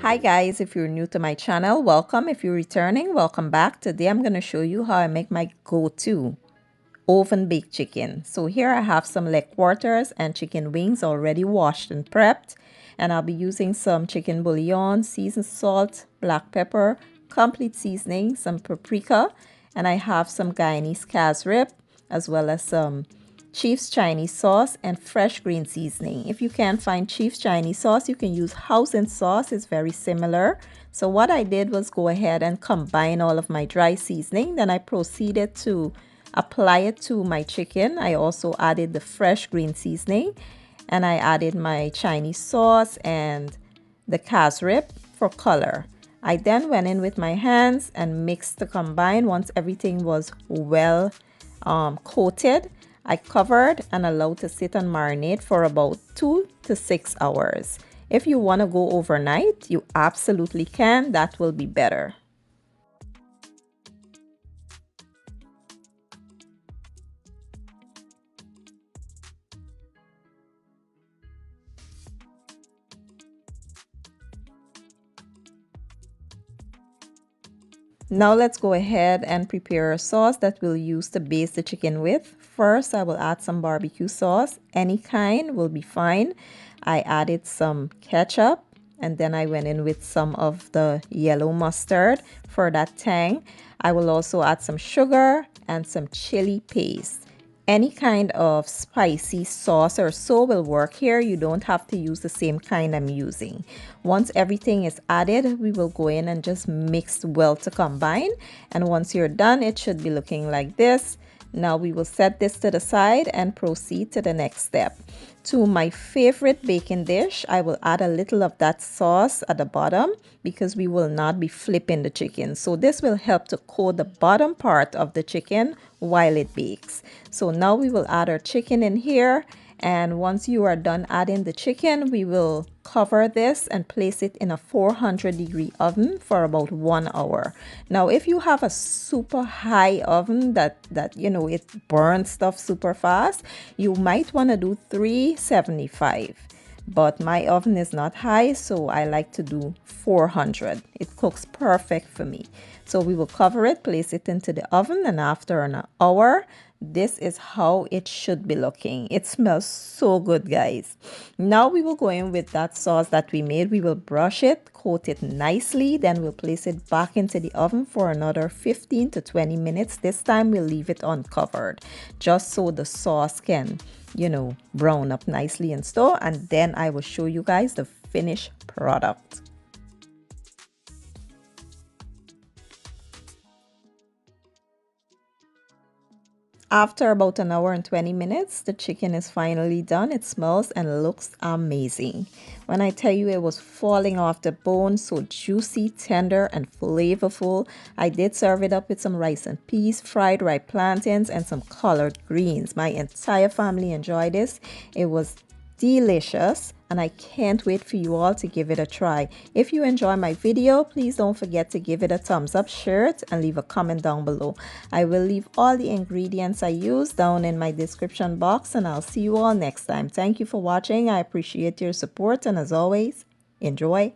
Hi guys, if you're new to my channel, welcome. If you're returning, welcome back. Today I'm going to show you how I make my go-to oven baked chicken. So here I have some leg quarters and chicken wings already washed and prepped. And I'll be using some chicken bouillon, seasoned salt, black pepper, complete seasoning, some paprika, and I have some Guyanese cassareep as well as some Chief's Chinese sauce and fresh green seasoning. If you can't find Chief's Chinese sauce, you can use house and sauce. It's very similar. So what I did was go ahead and combine all of my dry seasoning. Then I proceeded to apply it to my chicken. I also added the fresh green seasoning and I added my Chinese sauce and the cassareep for color. I then went in with my hands and mixed the combine. Once everything was well coated, I covered and allowed to sit and marinate for about 2 to 6 hours. If you want to go overnight, you absolutely can. That will be better. Now let's go ahead and prepare a sauce that we'll use to baste the chicken with. First, I will add some barbecue sauce. Any kind will be fine. I added some ketchup and then I went in with some of the yellow mustard for that tang. I will also add some sugar and some chili paste. Any kind of spicy sauce or so will work here. You don't have to use the same kind I'm using. Once everything is added, we will go in and just mix well to combine. And once you're done, it should be looking like this. Now we will set this to the side and proceed to the next step. To my favorite baking dish, I will add a little of that sauce at the bottom because we will not be flipping the chicken. So this will help to coat the bottom part of the chicken while it bakes. So now we will add our chicken in here. And once you are done adding the chicken, we will cover this and place it in a 400-degree oven for about 1 hour. Now, if you have a super high oven that you know it burns stuff super fast, you might want to do 375. But my oven is not high, so I like to do 400. It cooks perfect for me. So we will cover it, place it into the oven, and after an hour, this is how it should be looking. It smells so good, guys. Now we will go in with that sauce that we made. We will brush it, coat it nicely, then we'll place it back into the oven for another 15 to 20 minutes. This time we'll leave it uncovered just so the sauce can, you know, brown up nicely and so, and then I will show you guys the finished product. After about an hour and 20 minutes, the chicken is finally done. It smells and looks amazing. When I tell you it was falling off the bone, so juicy, tender, and flavorful. I did serve it up with some rice and peas, fried ripe plantains, and some collard greens. My entire family enjoyed this. It was delicious and I can't wait for you all to give it a try. If you enjoy my video, please don't forget to give it a thumbs up, share it, and leave a comment down below. I will leave all the ingredients I use down in my description box and I'll see you all next time. Thank you for watching. I appreciate your support and as always, enjoy.